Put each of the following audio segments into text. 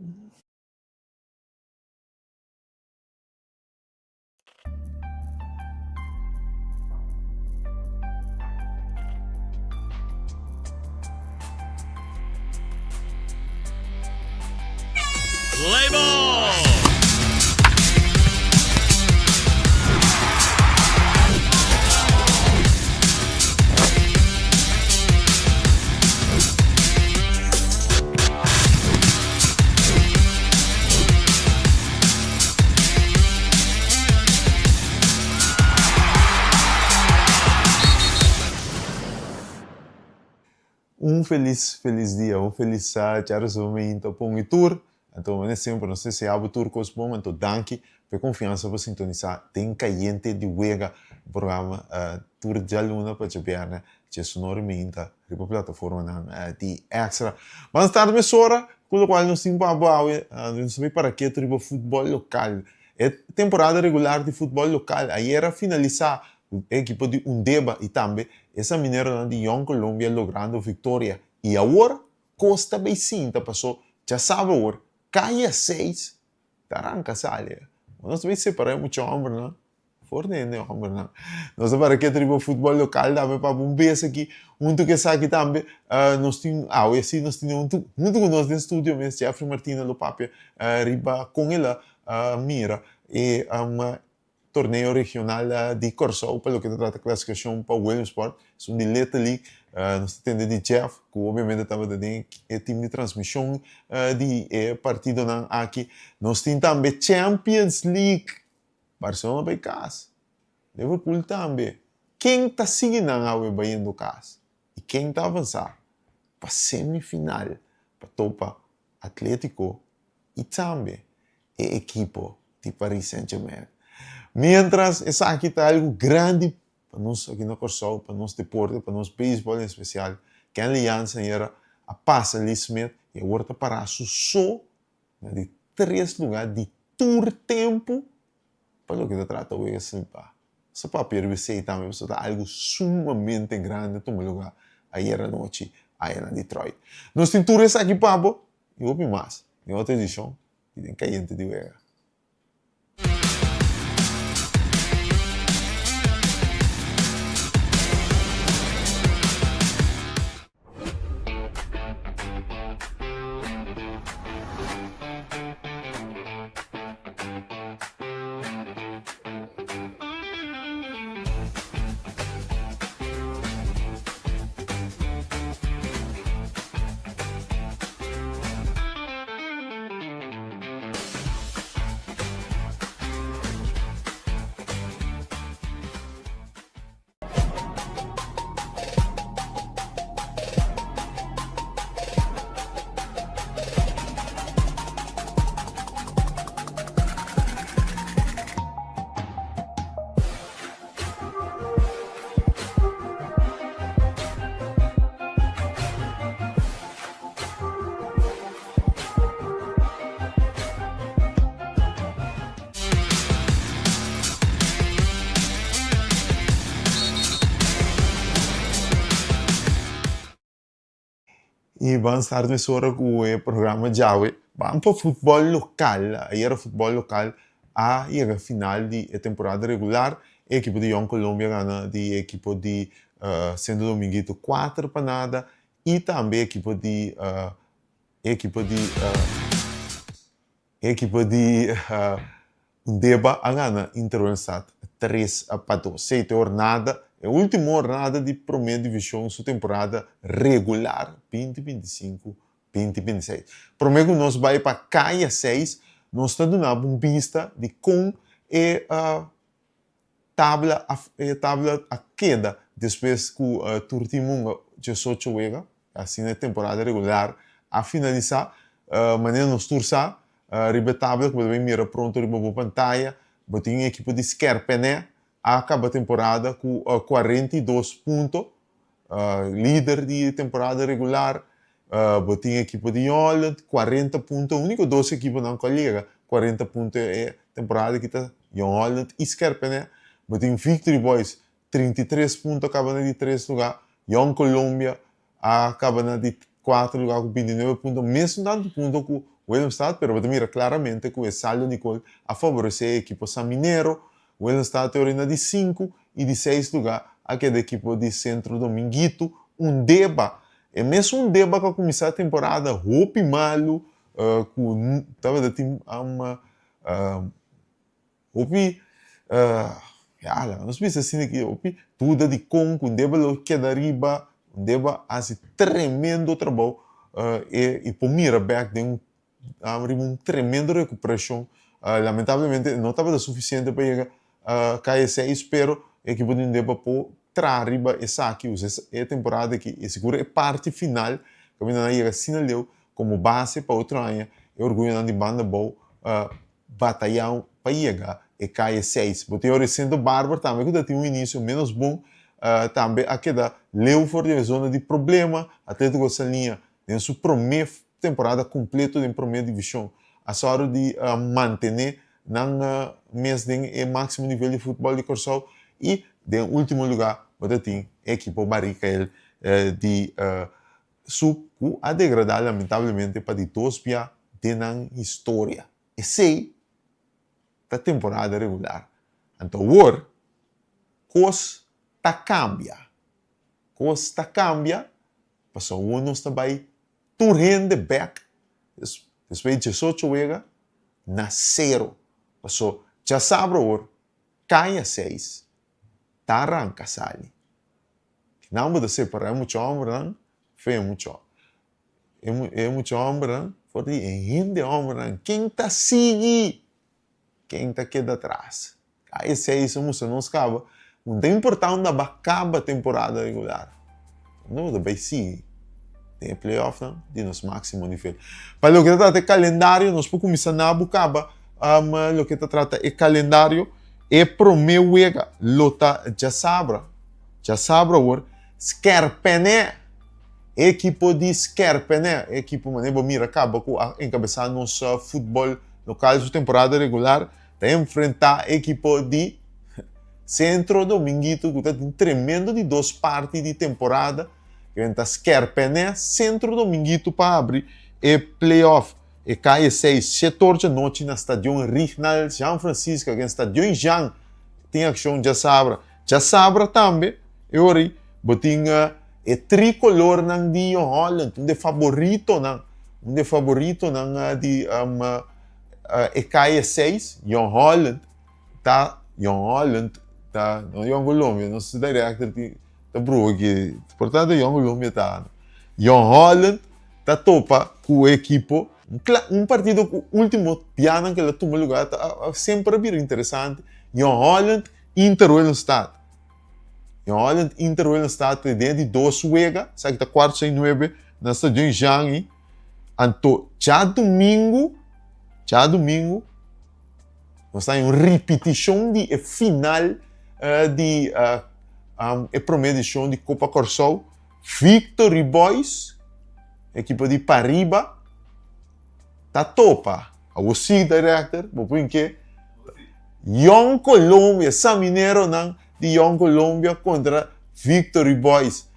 Label! Feliz dia, feliz momento para um tour. Então, é sempre, não sei se é o tour que é bom, então, danke por confiança para sintonizar. Tem caliente de wega, programa Tour de Luna para Jabiana, que é sonoramente, a plataforma de extra. Mas tarde, mas hora, com o qual nós temos não sei para que tribo futebol local. É temporada regular de futebol local. Aí era finalizar a equipe de Undeba e também essa mineira de Young Colômbia logrando vitória. E agora, Costa Beicinta passou, já sabe agora, caia 6, taranca salha. Nós vamos separar muito homem, não? Fornendo homem, não? Nós para que tribo futebol local, dá para um beijo aqui, que sabe aqui também, nós temos, nós temos muito com nós no estúdio, mas Jeffrey Martina Lopapia, riba com ela, mira, e torneio regional de Corso, pelo que trata a classificação para o Williamsport, é um dileta ali, nós temos de Jeff, que obviamente estava dentro do time de transmissão de partido aqui. Nós temos também Champions League, Barcelona vai casa, Liverpool também. Quem está seguindo a Bahia do casa? E quem está avançando para a semifinal, para topa Atlético e também a equipe de Paris Saint-Germain. Mientras, essa aqui está algo grande para nós aqui no Corso, para nós deporte, para nós beisebol em especial, que a aliança era a passa ali Smith e agora está para só de 3 lugares de tour tempo para o que se trata hoje assim pá. Só para perceber também, isso está algo sumamente grande toma lugar aí era noite aí na Detroit. Nós temos tours aqui papo e ouve mais. Em outra edição, e tem caliente de guerra. E vamos estar nessa hora com o programa Jawe. Vamos para o futebol local. Aí era futebol local. Aí era final de temporada regular. A equipe de Young Colômbia ganha de equipe de Santo Dominguito 4 para nada. E também a equipe de Undeba a ganha Intervençat 3 para 2. 7 jornada. É a última jornada de primeira divisão sua temporada regular 2025-2026. Primeiro nós vai para Caia 6, nós estamos dando uma pista de como é a tabla a queda depois que o Turtimunga 18 wega, assim na temporada regular, a finalizar, maneira nós turçar, riba tabla que vai mirar pronto riba boa pantalla, botinha equipe de Skerpené, acaba a temporada com 42 pontos, líder de temporada regular, botinha a equipe de Holland, 40 pontos, o único 2 equipes não colega, 40 pontos é temporada que está Holland e Skerpené, botinha Victory Boys, 33 pontos, acaba de 3 lugares, Young Colômbia, acaba de 4 lugares com 29 pontos, mesmo tanto ponto que Willemstad, pero você mira claramente que o saldo de gol a favorecer a equipo San Minero. Willemstad termina de 5 e de 6 lugar aquele equipo de Centro Dominguito, deba. É mesmo deba que começar a temporada, roupa malo, com tava de time roupa não sei se assim que roupa tudo de com deba lo queda riba, deba faz tremendo trabalho e por mira back de um tremendo recuperação. Lamentavelmente não estava suficiente para chegar a KS6, pero a equipe de deba por trás riba essa aqui, é a temporada que é seguro é parte final que ainda não chega sinaleu como base para outro ano. É orgulho de banda boa batalhar para chegar a KS6. Porque eu recento Bárbara também que tem um início menos bom, também a queda leu fora da zona de problema, Atlético Salinha tem sua primeira temporada completa em primeira divisão. A hora de manter na mês de máximo nível de futebol de Corsol e em último lugar você tem a equipe Barrica de sub a degradar lamentavelmente para de dois pia de na história. E sei da temporada regular. Então agora costa cambia. Costa cambia. Passou um ano está vai turhen de back. Depois de 18 wega na 0. Passou já sabe agora cai a 6. Tá arranca sali. Não pode separar muito homem, foi muito. É muito homem, porque é gente homem, quem tá seguindo, quem tá queda atrás. Aí se isso não acaba, não tem importância da acaba a temporada regular. Não vai seguir. Tem playoff, não? De nosso máximo nível. Para o que trata de calendário, nós podemos começar na bucaba. O que trata de calendário é pro meu wega lota já sabra agora Skerpené equipo de Skerpené equipo mané mira acaba com encabeçar nosso futebol local de temporada regular tá enfrentar equipo de Centro Dominguito que tem tremendo de 2 partes de temporada que está Skerpené Centro Dominguito para abrir e playoff. E cai 6, 14 da noite na Estádio Regional São Francisco, que é Estádio Jean, tem ação já sabra. Já sabra também, eu ori, botinha é tricolor nang de Holland, um de favorito nang de e cai 6, Holland, tá no Colômbia, não sei director tá bro aqui, portanto Colômbia tá. Holland tá topa com o equipo. Partido último piano que ela toma lugar sempre bem interessante. Holland Inter Willemstad. Holland Inter Willemstad dentro de 2 wega, sabe que está 4-9 na Estádio Jean. Então, já domingo, nós temos uma repetição de final de a primeira edição de Copa Corsol. Victory Boys, equipe de Pariba, tá topa. O SIG Director, vou pôr que Young Colômbia, San Minero de Young Colômbia contra Victory Boys.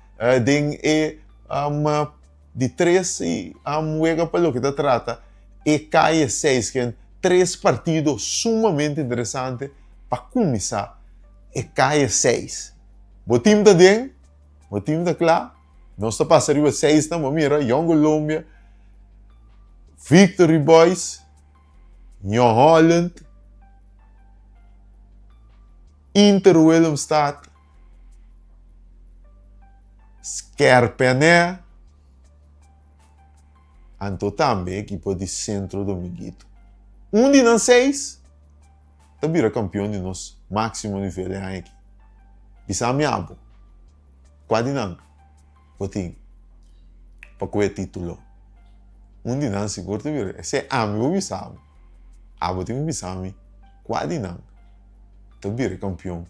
De 3 e wega para o que trata. E cai 6, que é 3 partidos sumamente interessantes para começar. E cai 6. O time está bem, o time está claro. Nós está passando 6, mira, Young Colômbia, Victory Boys, New Holland, Inter Willemstad, Skerpené, e também equipe de Centro Dominguito. De nós 6, também é campeão de nosso máximo nível aqui. Bisami abo, quase não, botinho, para que o título. De nós seguro te vira, se amigo bisami, botinho bisami, quase não, também é campeão.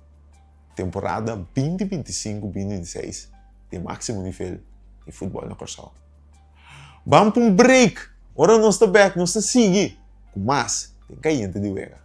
Temporada 2025-2026, de máximo nível de futebol na Corsol. Vamos para um break. Ora nós está back, nós está seguir. Com mais, tem caiente de wega.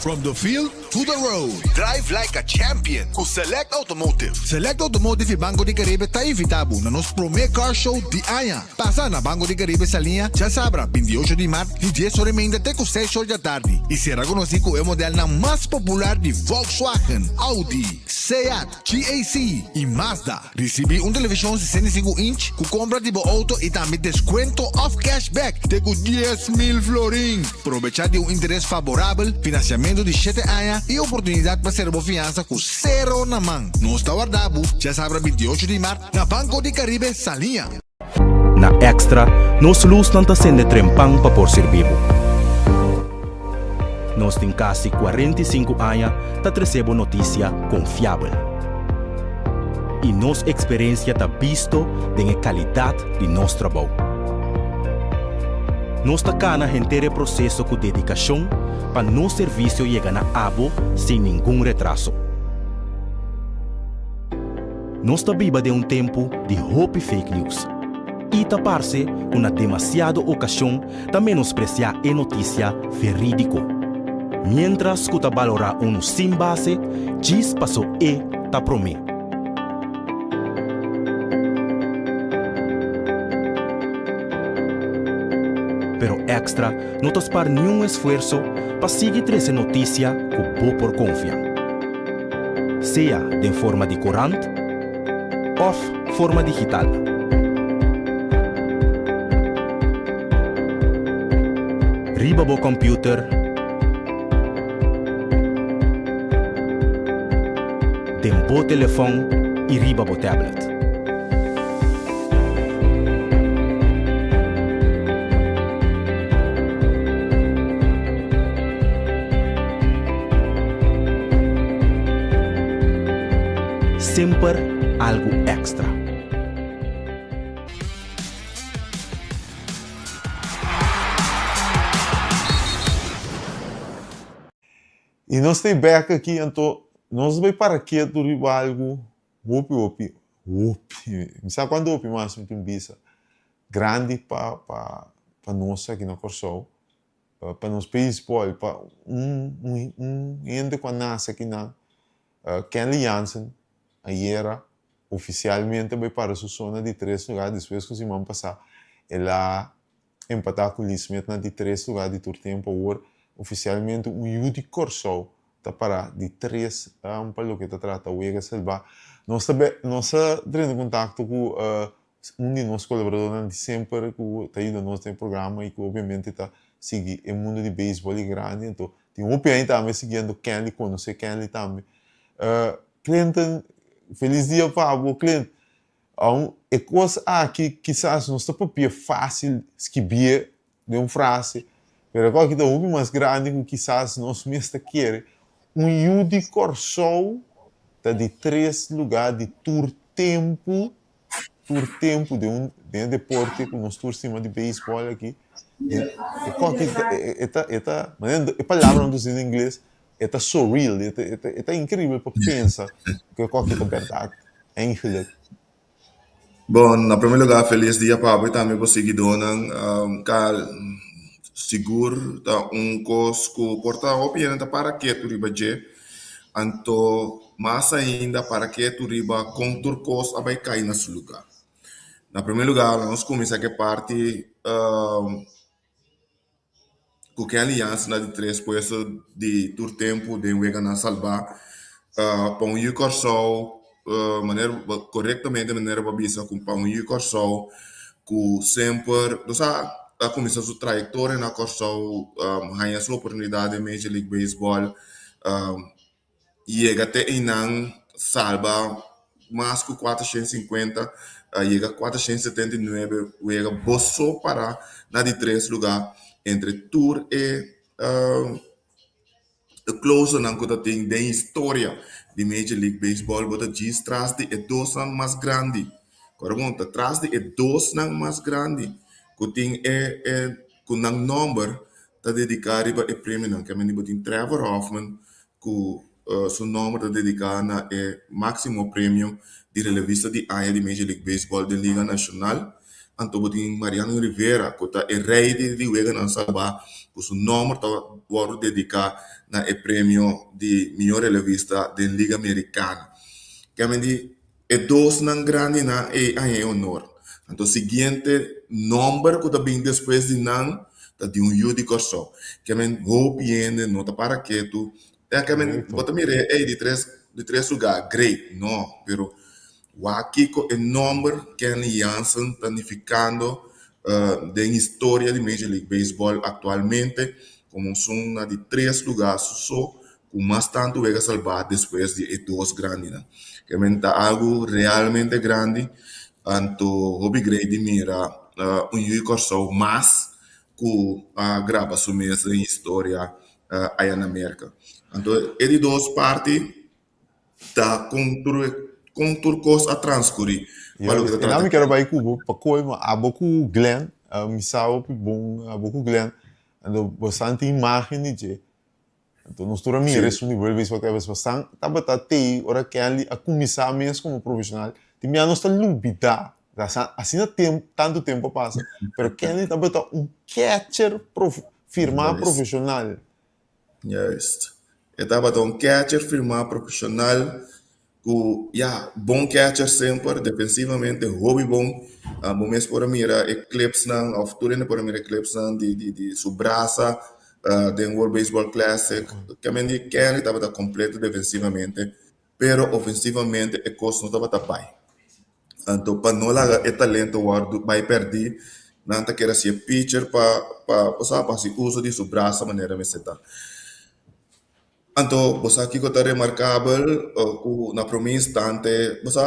From the field to the road. Drive like a champion com Select Automotive. Select Automotive e Banco de Caribe está invitado na nosso primeiro car show de Anha. Passa na Banco de Caribe essa linha, já sabra, 28 de março, de 10 horas e meia até com 6 horas da tarde. E será conhecido o modelo na mais popular de Volkswagen, Audi, Seat, GAC e Mazda. Recebi televisão 65 inch com compra de auto e também desconto off cashback de 10 mil florin. Aproveitar de interesse favorável, financiamento de 7 anos e oportunidade para ser fiança com zero na mão. Não está guardado, já sabe 28 de março na Banco de Caribe Salinha. Na Extra, nos luz não está sendo trempang para por ser vivo. Nós tem quase 45 anos para receber notícia confiável. E nossa experiência está visto da qualidade de nosso trabalho. Nós está cana o processo com dedicação para nosso serviço chegar na abo sem nenhum retraso. Nós está viva de tempo de hope fake news. E tapar-se uma demasiada ocasião de menospreciar a notícia verídico. Mientras que está valorar sem base, diz passou tá prometo. Pero Extra não te espera nenhum esforço para seguir essa notícia que vou por confiar. Seja de forma de corante ou forma digital. Riba bo computer, tempo telefone e riba bo tablet. Sempre algo extra. E nós temos back aqui, então, nós vamos para aqui do algo, opi. Não sabe quando opi mais muito bisa grande para nós aqui na Corsol, para nos beisebol, para ainda quando nasce aqui na Kenley Jansen, aí era oficialmente vai para a sua zona de 3 lugares, depois que os irmãos passar, ela empatar com o Lismet na de 3 lugares de todo tempo, agora oficialmente o Yudi Corsol está para de 3 para o que está tratando o Ega Selva. Nós estamos tendo contato com de nossos colaboradores de sempre que está indo no nosso programa e que obviamente está seguindo o mundo de beisebol grande, então tem um opinião também seguindo Kenley, conhecer Kenley também. Clinton, feliz dia, Pablo. Clinton, é coisa que quizás não está papel fácil escrever de uma frase, mas agora que está um mais grande que quizás nós mesmos queremos. Yudi Corsol está de 3 lugares de tour tempo de um deporte que nós tour cima de beisebol aqui. É palavra não diz em inglês. É surreal, é incrível para pensar que qualquer verdade é infinito. Bom, na primeiro lugar, feliz dia para também para seguidor, seguro da cosco porta opinião para que tu riba je, anto mais ainda para que tu riba contur cos abai cair na seu lugar. Na primeiro lugar, nós começamos a parte com que a aliança na de 3 puestos de todo tempo de Wega na salvar para um Corsol maneira corretamente maneira babisa com para um Corsol que sempre a começar sua trajetória na Corsol ganha sua oportunidade de Major League Baseball e até inang salva mais que 450 chega a 479 Wega bosso para na de 3 lugar entre tour e close não que tem da história de Major League Baseball, bota diz traz de dois anos mais grande, correto? Traz de dois anos mais grande, que tem com um número tá dedicado para o prêmio não, que é menino tem Trevor Hoffman, que seu número tá dedicado na máximo prêmio de relevista de área de Major League Baseball da Liga Nacional. anto botin Mariano Rivera, que é rei de Wega na Salva, com seu nome está dedicado na o prêmio de melhor revista da Liga Americana. Que a mim é dois não grande na é honor. Então, o seguinte número que também depois de não tá de Yudi Corso. Que a mim hope ainda não tá para que tu é que a mim bota mire é de três lugares, great, não, pero o aqui é o número que a Janssen está ficando da história de Major League Baseball atualmente, como são de três lugares só, com mais tanto vai salvar depois de dois grandes. Né? Que é algo realmente grande, anto hobby grade mira Yui Corso mais que grava sua mesa em história aí na América. Então, é de duas partes, tá com turcos a transcorrer. Eu não me quero vai cubo, para coisa, há pouco Glenn, missão bom, há pouco Glenn, então bastante imagem de, então nós estamos a mirar sobre o nível de que bastante, tá batata ora que ali a começar mesmo como profissional, tem minha nossa lubida, assim tanto tempo passa, pero que ali tá batata catcher firmar profissional. Yes. Estava catcher firmar profissional. Bom catcher sempre, defensivamente, hobby bom. Bom mesmo para mira eclipse não, a futura para mira eclipse não de subraça, de World Baseball Classic. Que a mim Kenny estava completo defensivamente, pero ofensivamente a coisa não estava pai. Então para não largar o talento vai perder, não tá querer ser pitcher para se uso de subraça maneira me seta. Então, você aqui que está remarcável, na primeira instante, você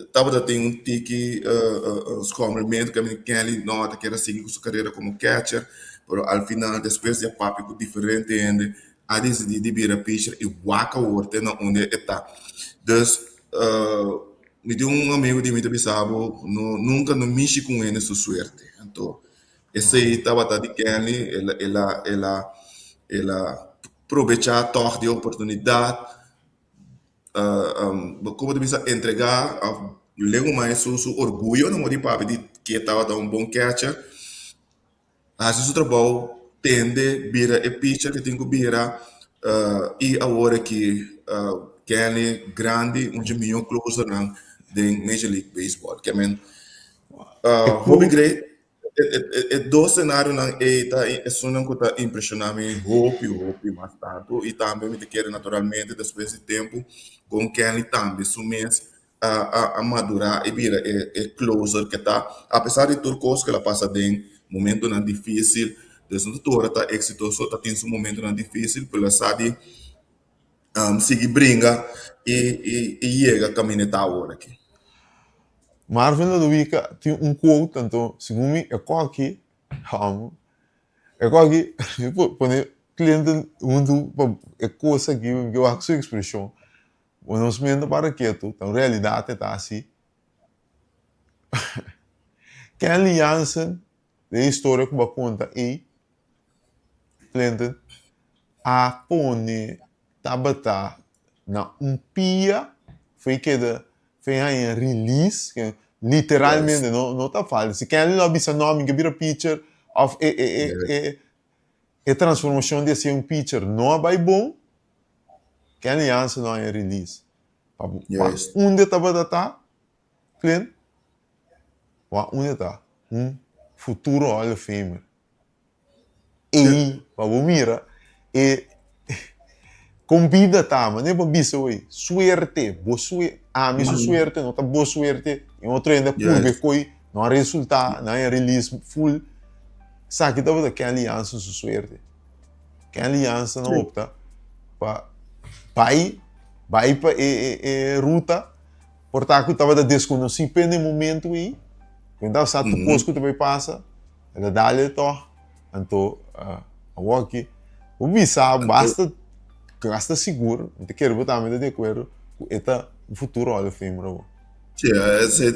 estava tendo tique, momento que a Kelly nota que era seguir sua carreira como catcher, mas ao final, depois de papo diferente ainda, a decidir de vir a pitcher e waka o na onde está. Então, me deu amigo de mim que sabe, nunca não mexe com ele sua sorte. Então, esse aí estava de Kelly, ela aproveitar a de oportunidade, como deve entregar, lego mais seu orgulho, não de papo de que estava um bom catcher, assim o trabalho tende vira a pitcher que tem que virar e agora que Kenny grande, milhão closer não de Major League Baseball, que hobby great. Dois cenários não está impressionando hope mais tanto e também me quer naturalmente depois de tempo com Kenny também mês a madurar e vira closer que está apesar de tudo coisa que ela passa de momento não difícil desde o doutor está exitoso está tendo um momento não difícil pela sabe seguir brinca e chega a caminhar agora aqui. Marvin Ludovica tem quote, então, segundo mim, é qual aqui, põe cliente, é coisa que eu acho sua expressão, o nosso mente para quieto, então, realidade está assim. Que a aliança, da história que eu conta aí, cliente, a pone, tabata, na pia, foi que foi aí release, que literalmente não tá falando. Se quer não bisa nome que vira pitcher, of transformação de ser pitcher não vai bom, que a aliança não é release. Onde estava data, cliente, onde está futuro Hall of Famer. E para mira convida tá, mas nem para bisa oi, suerte, boa suerte, mesmo suerte, não tá boa suerte, em outro ainda curva coi, não há resultado, não há release full, sabe que tava que aliança sua suerte, que aliança não opta para vai para ruta, portanto tava da desconhecido no momento aí, quando sabe tu coisa que também passa, ela dá-lhe to, então a aqui, o bisa basta gasta seguro, não te quero botar mais de acordo com o futuro Hall of Fame, bro. Sim,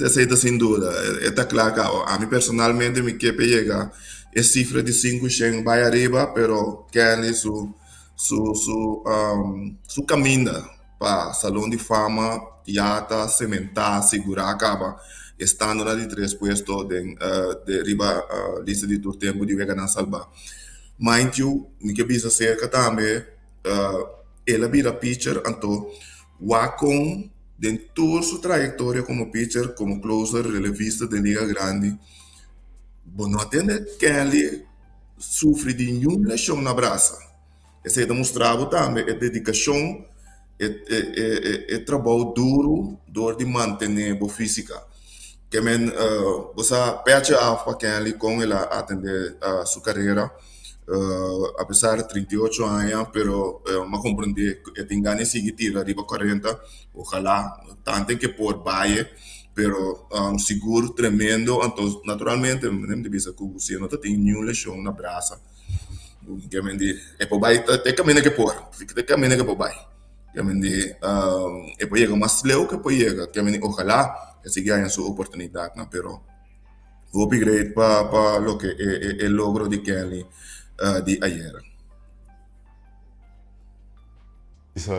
aceita sem dúvida. Está claro que a mim personalmente me quer pegar a cifra de 5 vai arriba, pero Kenny su caminho para Salão de Fama já está cimentar, segurar, acaba estando na de 3 puesto de riba lista de tour tempo de Vega na Salva. Mind you, ni que bisa cerca também, ela vira pitcher, então, Wacom, dentro toda sua trajetória como pitcher, como closer, relevista de Liga Grande, bom, não atende Kelly sofre de nenhuma lesão na braça. Esse é demonstrado também, é dedicação, é trabalho duro, dor de manter a física. Que men, você pede a Kelly com ela atender sua carreira, apesar de 38 anos, pero me compreender que tem ganas de seguir tira arriba 40, ojalá tanto que por valle, pero seguro tremendo, então naturalmente nem de vista que você não tem nenhuma lesão na braça, que men de é por vai até caminho que por, fica caminho que por vai, que men de é por chegar mais leu que por chegar, que men ojalá que se ganhe sua oportunidade, não, pero hope great para lo que el logro de Kelly de ayer. Isso,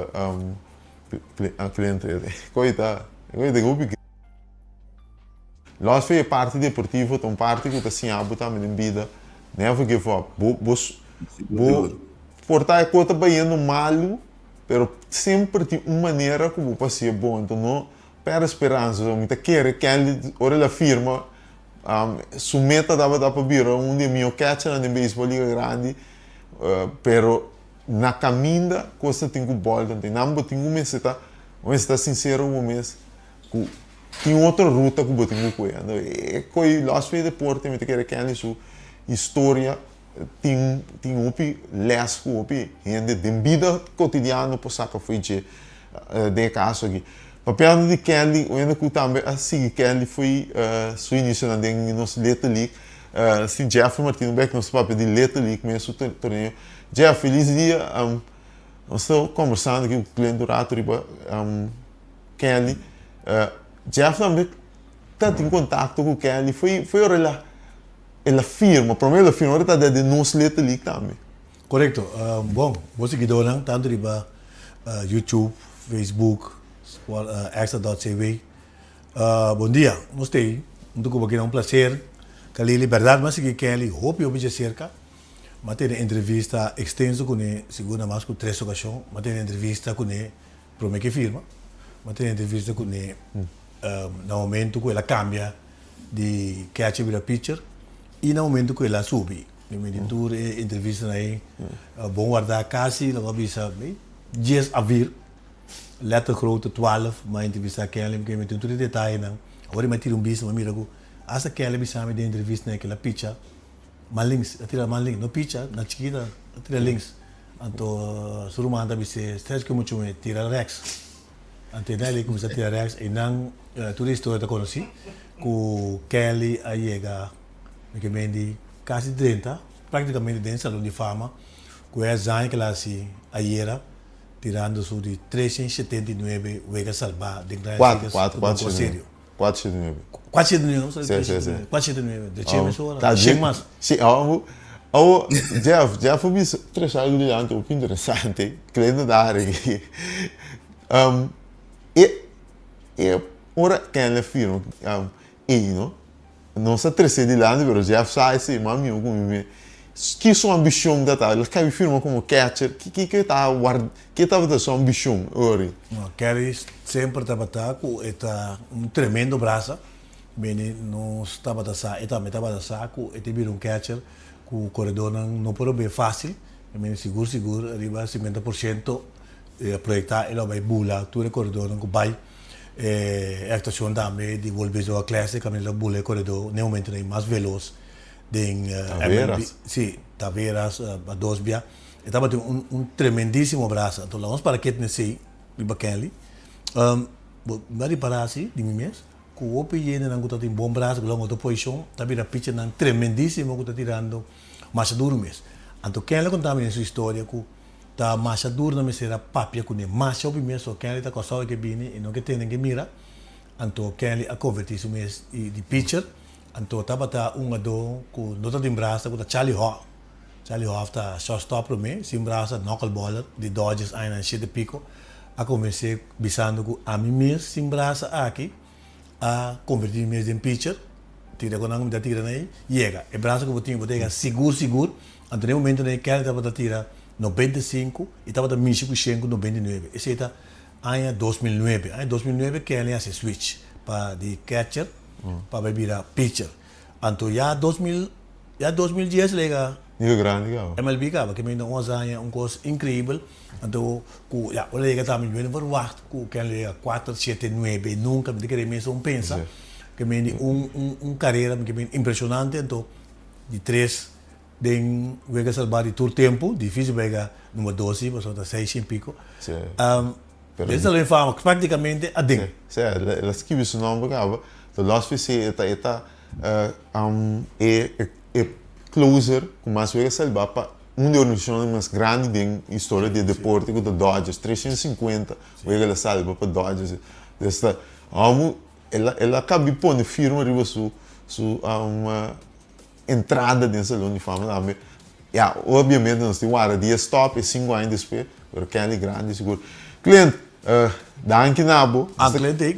a cliente, coitado, coitado, nós fez parte deportiva, então parte que assim a botar em vida, never give up. Portar a conta baiano malo, pero sempre tem uma maneira como pode ser bom, então não per esperança, muita quer que ele ora a firma sua meta dava para vir de meu catcher na beisebol liga grande, pero na caminda coisa tem que bola, então não tem um mês está sincero um mês tem outra ruta que eu tenho que ir. É que nós fazemos deporte, mas quer que a sua história tem upi lesco upi gente de vida cotidiana por sacar foi de caso aqui. Papel de Kelly, eu ainda que também assim Kelly foi seu início na nossa Little League, sim Jeff Martino Beck nosso papel de Little League mesmo torneio. Jeff, feliz dia. Nós estamos conversando aqui com o cliente do Rato, Kelly. Jeff também está em contato com o Kelly, foi ela firma, primeiro ela firma, está de nosso Little League também. Correto. Bom, você que dona, tanto de YouTube, Facebook, Extra.cv. Bom dia, gostei. Muito que é um prazer. Cali liberdade, mas que Kelly, hope eu vejo cerca. Mas tem entrevista extensa com ele, segunda mais com 3 ocasiões. Mas tem entrevista com ele, promete que firma. Mas tem entrevista com ele, no momento que ela cambia de catch para pitcher e no momento que ela sube. No momento que entrevista aí, bom guardar quase, logo avisa, 10 a vir, letter grote 12, mas entrevista aquela, que me tem tudo detalhe não. Agora eu tiro bicho, mas mira que essa aquela bisa me de entrevista naquela pitcher, mas links, atira mais links, no pitcher, na chiquita, atira links. Então, surumanda bisa, stress que muito me tira rex. Antes ele começou a tirar rex e não toda a história que conheci, que Kelly aí chega, que vende quase 30, praticamente dentro do salão de fama, que é a que ela se ayer tirando su de 379 Vega Salva de 479. 479, 479, de Chema Sora, Chemas. Sim, Jeff, eu vi 3 anos de ano, que interessante, cliente da área. Ora que ela firma, não se trece de lá, mas Jeff sai se mami o como que sua ambição da tal, que ele firma como catcher, que estava da sua ambição, ori. Kelly sempre estava com um tremendo braço, bem não estava da sa, estava da saco, vira um catcher, que o corredor não pode bem fácil, bem seguro, arriba 50% projetar ele vai bula, tudo corredor não vai a estação também de volver a classe, que ele bula corredor, no momento é mais veloz. Taveras. Sim, Taveras, a Dosbia. Estava um tremendíssimo braço. Então, vamos para que nesse de Kelly. Vai parar assim, de mim mesmo. Que o OPI não tem um bom braço, que longo da posição, também a pitch não tremendíssimo que está tirando mais duro mesmo. Então, Kelly contava em sua história que tá mais duro na mesera papia com ele, mais o mesmo Kelly está com que vini e não que tem ninguém mira. Então, Kelly a convertir isso mesmo de pitcher. Então, estava um do com nota de braço com Charlie Hoff. Charlie Hoff está shortstop para mim, sem braço, knuckleballer de Dodgers, ainda 7 pico. A comecei bisando com a mim mesmo, sem braço aqui. a convertir mesmo em pitcher, tira com nangum da tira aí, chega. E braço que eu tinha, botei seguro, então no momento né, que ele estava tira 95 e estava da Michigan com 99. Esse era ano 2009. Em 2009 que ele se switch para de catcher para virar pitcher. Então já 2010 lega Nível grande, legal. MLB acaba que me dá uns anos coisa incrível. Então, já, o lega também vem verwacht, que ele lega 4, 7, 9, nunca me querer mesmo pensa. Que me carreira que me impressionante. Então, de 3 de vega salvar de todo tempo, difícil vega número 12, mas só 6 e pico. Isso é fama, praticamente a ding. Sim, ela escreveu seu nome, acaba. Então, nós fizemos closer, com mais vega salvar para uma das organizações mais grandes da história do deporte, que é o Dodgers, 350 vega salva para Dodgers. Ela acaba de pôr firma arriba uma entrada dentro do salão de fama. Obviamente, nós temos uma dia stop e 5 anos depois, porque é grande, seguro. Cliente, danke nabo. Cliente.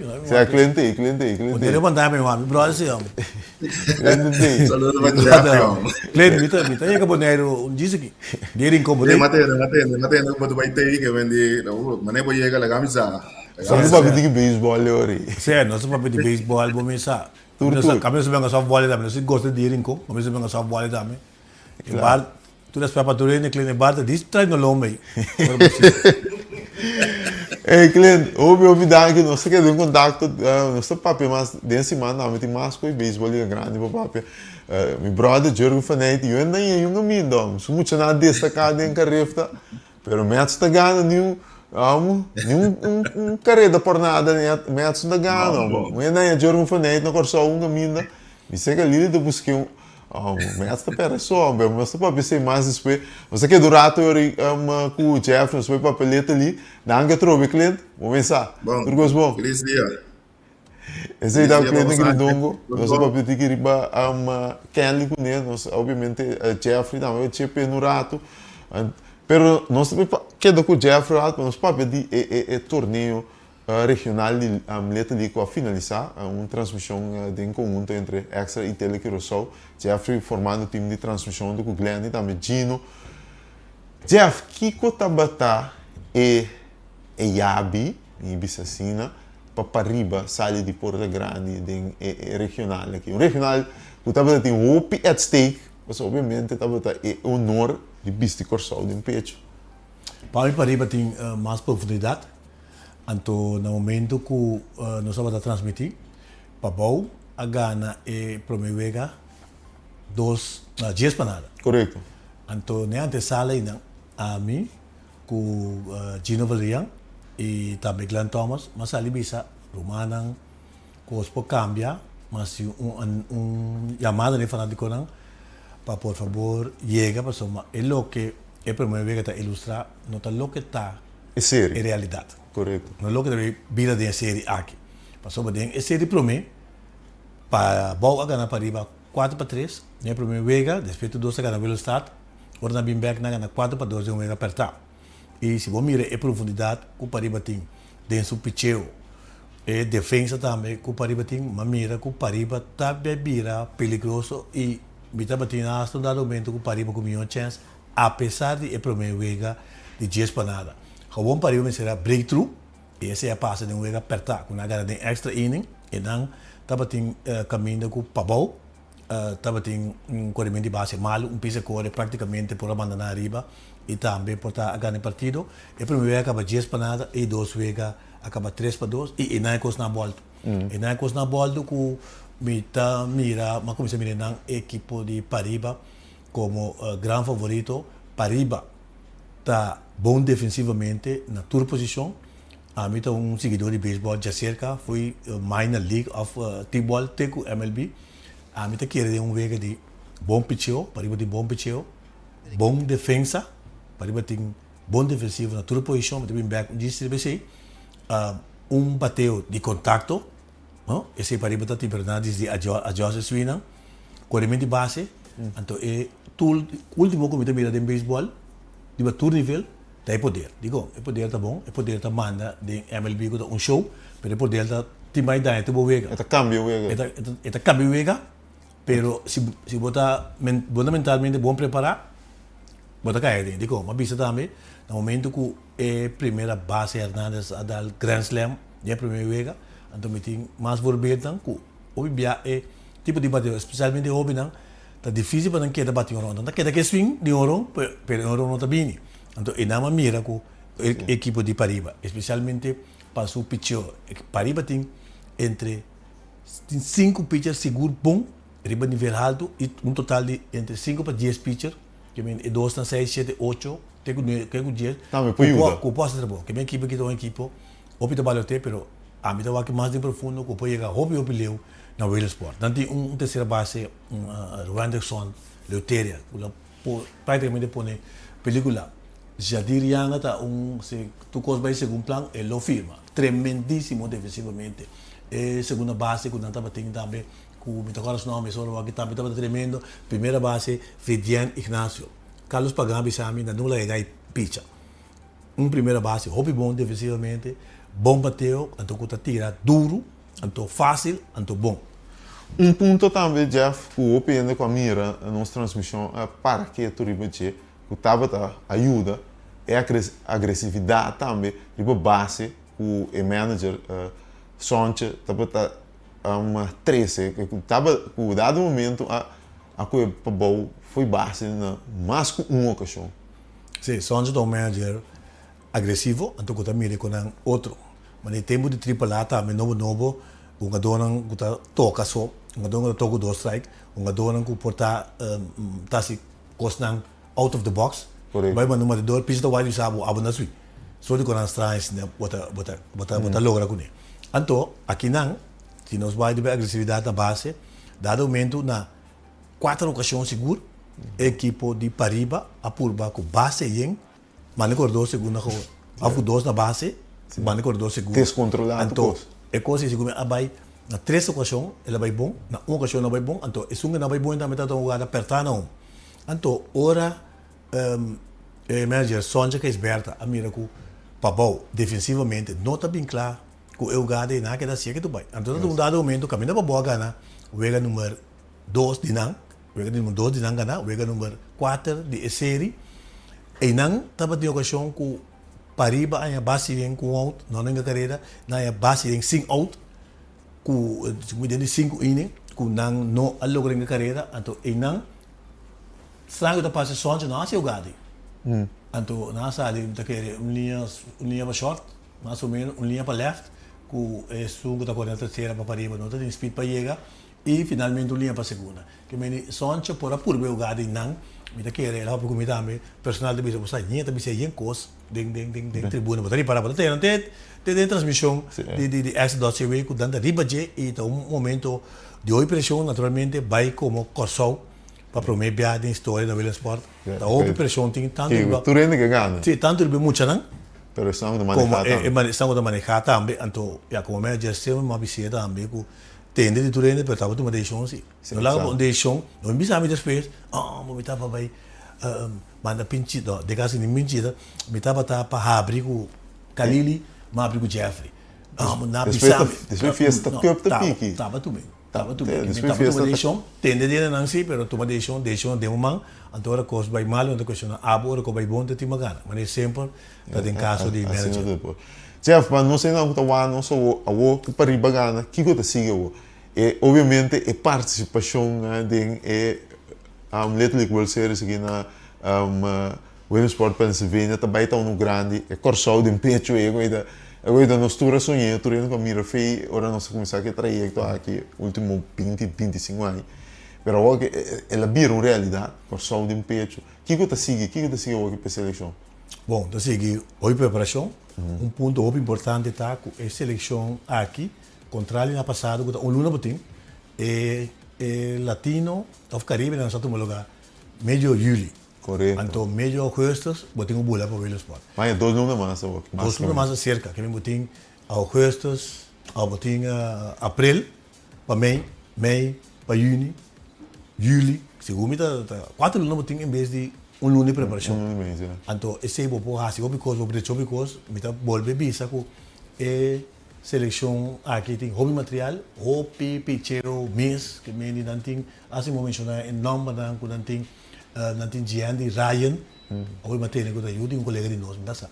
Cliente. Eu mandar meu amigo, brother, se ama. Cliente. Saludos para ti. Cliente, eu acabo de dizer aqui. Direm como Matei, quando vai ter que vender, mané vai chegar lá camisa. Só que para pedir beisebol ali. Sério, nós vamos pedir beisebol, vamos começar. Kami sa mga softball dami, si gosto de direm ko, kami sa mga softball dami. Bar, tu nas papatuloy ni cliente bar, dis try no lomay. Cliente, ouvi danke, nós quer um contato, nós papi mas desse semana nós tem mais coisa beisebol liga grande para papi. Meu brother Jürgen Fanete, eu ainda eu não me dou, sou muito nada destacado em carreira, pero Mets está ganhando carreira por nada, Mets não ganha, não. Eu ainda Jürgen Fanete não corso caminho, me segue ali de buscar Mets está pera só, mas está para pensar mais depois. Você quer durante com o Jeff, nós foi papeleta ali, dá que trove cliente, vamos pensar. Tudo bom? Feliz dia. Esse é o cliente que dongo, nós vamos pedir que riba Kenley com ele, nós obviamente Jeffrey também o CP no rato, pero nós queda com o Jeffrey rato, nós para pedir torneio regional de amleta ali para finalizar uma transmissão de conjunto entre Extra e Telequirosol, Jeffrey formando o time de transmissão do Glenn e também Gino. Jeff, que cotabata Yabi em Bissacina para riba sale de Porto Grande de regional aqui. O regional o tabata tem hope at stake, mas obviamente tabata honor de Bisti Corsol de pecho. Para riba tem mais profundidade. Então, no momento que nós vamos transmitir, para bom, a Gana é promovida 10 panadas. Correto. Então, na antessala ainda, a mim, com Gino Valerian e também Glenn Thomas, mas ali bisa, Romanan, coisa por cambiar, mas chamada de fanático não, para por favor, chega para soma, é o que é promovida para ilustrar, não está o que está é realidade. Correto. Não é o que deve vir da série aqui. Passou para dentro, a série para mim, para bom a ganhar para riba 4-3, né, para mim vega, depois do 2 a ganhar velocidade, agora na Bimberg na ganhar 4-2 é um vega apertar. E se você mirar a profundidade, o para riba tem dentro do picheo, e defesa também, o para riba tem uma mira, o para riba também vira perigoso e me está batendo a um dado momento que o para riba com uma chance, apesar de a primeira vega de 10 panadas. O bom para riba será breakthrough, e esse é a passe de um vega apertar, com a gara de extra inning, e então estava tem caminho com o pabau, estava tem corrimento de base malo, piso corre praticamente por abandonar a riba, e também por estar a ganhar partido. E a primeira vega acaba 10 panadas, e 2 vega acaba 3-2, e não é coisa na volta. E não é coisa na volta que mira, mas como se mira na equipe de Pariba como grande favorito. Pariba está bom defensivamente na tua posição. A mim está seguidor de beisebol já cerca, foi minor league of T-ball, teco MLB. A mim está querendo vega de bom pitcheo, Pariba tem bom pitcheo, bom defensa, Pariba tem bom defensivo na tua posição, mas também back distribuição, bateu de contacto, esse Pariba está tem verdade de ajuste swing, corrimento de base, então é o último que eu mira de beisebol, de bater nível, é poder. Digo, é poder tá bom, é poder tá manda de MLB com show, mas é poder tá timai daí tu wega. Esta cambio wega. Esta cambio wega, pero se bota mentalmente bom preparar, bota cair, digo, mas bisa também, no momento que é primeira base Hernandes a dar Grand Slam, é primeira wega, então me tem mais verbetan, que hoje é tipo de bateu, especialmente hoje não, tá difícil para não queda bater um então tá queda que swing de ouro, pero ouro não tá bem, então é na mira que equipe de Pariba, especialmente para o pitcher, Pariba tem entre 5 pitchers seguro bom, riba nível alto e total de entre 5 para 10 pitchers, que vem 2 na 6, 7, 8, tem que 10. Também por ajuda. Que possa trabalhar, que vem equipe que tem uma equipe, o trabalho até, pero a mim tá que mais de profundo, que pode chegar hobby ou leu na Whale Sport. Então tem terceira base, Randerson, Leuteria, praticamente põe película. Jadir Yang tá se tu coisa vai segundo plano, ele lo firma. Tremendíssimo defensivamente. E segunda base, quando estava tendo também, com me tocaram os nomes, só que também estava tremendo. Primeira base, Fridian Ignacio. Carlos Pagambi, Sami, na nula é pitcha. Primeira base, hobby bom defensivamente, bom bateu, então que tira duro, então fácil, então bom. Ponto também, Jeff, que o opinião com a mira, a nossa transmissão, para que tu ribeche, que estava ajuda, é a agressividade também, tipo base, o manager, Sonche, estava uma 13, que estava, com dado momento, a coisa foi base na mais que uma ocasião. Sim, Sonche é um manager agressivo, então que mira com outro. Mas em tempo de AAA também, novo, um jogador que toca só, um jogador que toca 2 strike, um jogador que porta se costando out of the box. Vai mandar um jogador, pisa do wide sabe, abu na sui. Só de quando strikes, bota logra com ele. Então, aqui não, se nós vai de agressividade na base, dado momento na 4 ocasiões seguro, equipe de Pariba, a purba com base em, mas acordou segunda coisa. A 2 na base, mas acordou seguro. Descontrolado. Então, é coisa seguro, a vai na 3 ocasiões, ela vai bom, na 1 ocasião ela vai bom, então, é sunga não vai bom, então, metade da jogada apertar não. Então, ora, manager Sonja que é esperta, a mira que Pabau, defensivamente, não está bem claro que o jogada é naquela cia que tu vai. Então, num dado momento, caminha para boa gana, o joga número 2 de não, o joga número 2 de não gana, o joga número 4 de série, e não estava de ocasião que Pariba a base vem com out, não na carreira, na base vem 5 out, com de 5 inning, com não a logra na carreira, então e não estranho da passe Sonja não se jogada. Então na sala da querer linha para short, mais ou menos linha para left, com é sungo da corrente terceira para Pariba, não tem speed para chegar e finalmente linha para segunda. Que me Sonja por a purba jogada não me da querer ela porque me também personal de bisa você ninha também se em cos ding tribuna para ter transmissão de X.CW com dando ribaje e então momento de hoje pressão naturalmente vai como corsol para promover a história da Whale Sport. Da hoje pressão tem tanto tu rende que ganha. Sim, tanto de muito não. Pero estamos de manejar também. Estamos de manejar também, então já como manager sempre uma visita também com tende de turene pero estava uma deixão sim. Não lá uma deixão, não me sabe depois, me tava vai manda pinche de casa nem mentira, me tava para abrir com Kalili, mas abrir com Jeffrey. Na bisame. Depois fiesta tá pique. Tava tudo bem. Tava tudo bem. Tava uma deixão, tende de não sei, pero uma deixão de uma então a coisa vai mal, outra coisa agora que vai bom te magana, mas sempre tá em caso de manager. Jeff, mas não sei não que não sou a o que para bagana, que coisa siga o. E obviamente a participação de letterlijk World Series aqui na Whale Sport Pennsylvania também está no grande, é corsol de pecho agora nós todos sonhamos, todos com a mira feia, agora nós começamos a trajeto aqui último 20-25 anos. Pero agora ela vira uma realidade, corsol de pecho. Que coisa siga hoje para a seleção? Bom, então sigue hoje preparação. Ponto muito importante tá com a seleção aqui. Contrário na passado, luna botim, latino, of Caribe, não só lugar, meio julho. Correto. Então, meio agosto, botim o bula para o Whale Sport. Mas 2 lunas mais. 2 lunas mais cerca, que me botim agosto, botim abril, para Mei, para junho, julho, segundo 4 lunas botim em vez de luna de preparação. Então, esse é o bom, porque me tá volver visa com seleção aqui tem hobby material, hopi, pichero, mês, que me não tem, assim vou mencionar em nome da não tem Gian de Ryan, hobby material que eu tenho um colega de nós, não sabe?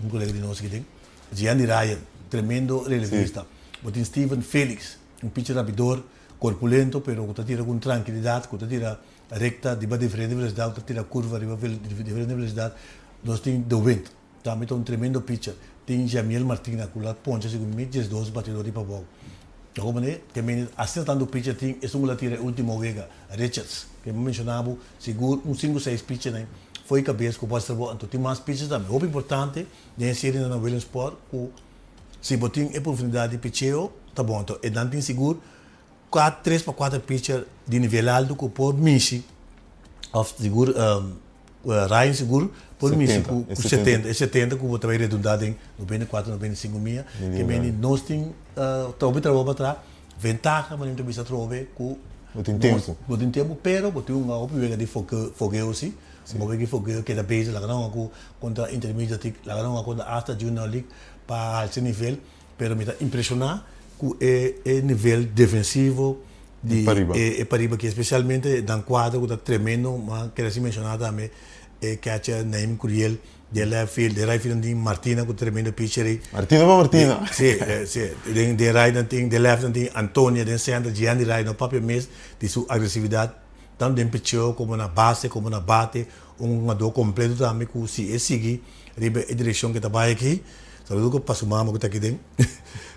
Um colega de nós que tem, Gian de Ryan, tremendo relevista. Tem Steven Felix, um pitcher rapidor, corpulento, pero que tira com tranquilidade, que tira recta, de diferente velocidade, que tira curva, de diferente velocidade. Nós temos The Wind, também tem um tremendo pitcher. Tem Jamiel Martina, que lá poncha com mídias 12 batedores para bola. Então, também, acertando o pitcher, tem esse um tira último vega, Richards, que eu mencionava, seguro, 5-6 pitcher, né? Foi cabeça que pode ser bom. Então, tem mais pitchers também. O importante, de série na Williams Sport, se botem a profundidade de pitcheo, tá bom. Então, e não tem seguro, 3 para 4 pitcher de nível alto, que por Michi, seguro, Ryan seguro, por mim, com 70, que também redundado em 94, 95 mil, que bem, nós temos, talvez trabalho para trás, ventaja, mas não temos a trabalhar com Não tem tempo. Não tem tempo, pero tem uma opinião de fogueo, sim. Uma vez que fogueo, que da base, lá não contra intermediate, lá não contra hasta junior league, para esse nível, pero me está impressionar com o nível defensivo de Pariba, que especialmente dan quadro, que está tremendo, mas quero assim mencionar também, catcher Naim Curiel, de left field, de right field tem Martina, com tremendo pitcher. Martina. Sim, de right tem, de left tem Antônia, de center, Gianni right, no papel mesmo, de sua agressividade, tanto de pitcher como na base, como na bate, jogador completo também, que se seguir a direção que trabalha aqui, sabe que passo mal que está aqui dentro.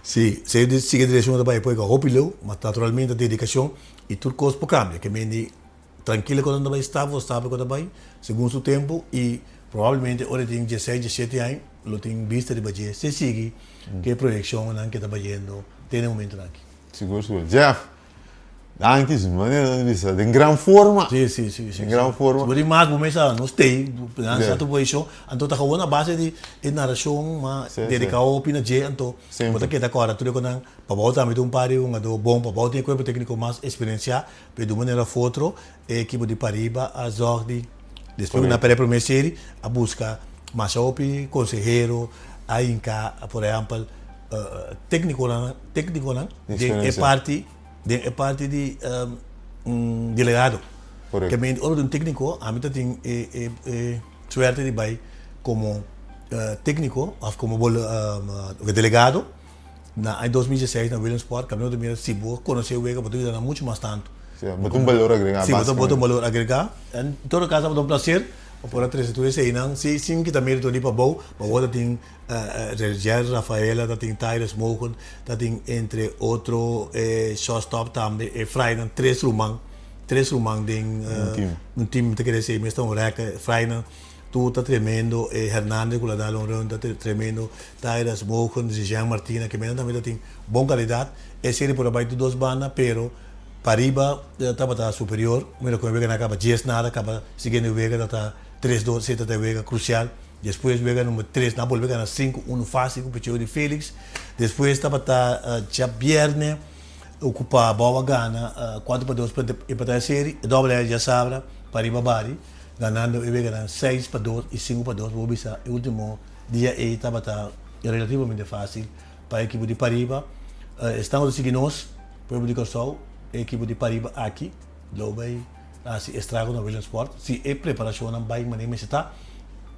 Se sigue a direção que trabalha, depois que hopileu, mas naturalmente a dedicação e tudo coisa por cambio, que me tranquilo quando trabalha estável quando trabalha, segundo o tempo e provavelmente ora tem 16, 17 anos, lo tem vista de bater, se sigue que a projeção que está fazendo tem no momento aqui. Seguro. Jeff, antes, maneira de vista, em grande forma. Sim. Em grande forma. Por mais momentos não stay, na certa posição, então tá com a base de narração, mas dedicar a opinião de então, porque que tá agora tudo quando para voltar também um pari do bom para voltar tem corpo técnico mais experiência, de maneira foto, equipe de Pariba a zorg depois na primeira série a busca mais opi, conselheiro, a inca, por exemplo, técnico não, é parte de delegado. Que me ora um técnico, a mim tem suerte de vai como técnico, como delegado. Em 2016 na Williams Sport, caminhou de mira Cibo, conheceu o Vega, botou ainda muito mais tanto. Botou um valor agregado. Sim, botou um valor agregado. Em todo caso, botou um prazer. Por a trajetória sei não, sim que também estou ali para bom, para outra tem Gerard Rafaela, tem Tyrus Mohan, tem entre outro shortstop também, Freina, três rumang tem um time que quer dizer, mas estão reca, Freina, tu tá tremendo, Hernandes que lá dá um tá tremendo, Tyrus Mohan, Jean Martina, que também tem boa qualidade, é série por abaixo de duas bandas, pero Pariba estava superior, mas quando Vega não acaba 10 nada, acaba seguindo o Vega, está 3-2, seta de Vega crucial. Depois Vega número 3, Napoli Vega na 5-1 fácil com o Picheo de Félix. Depois estava já viernes, ocupa a boa gana, 4-2 para empatar a série. Doble já sabra, Pariba Bari, ganhando o Vega na 6-2 e 5-2. Vou ver o último dia estava relativamente fácil para a equipe de Pariba. Estamos seguindo nós, Povo de Corsol, a equipe de Pariba aqui, logo vai se estrago na Williams Sport, se é preparação não vai maneira está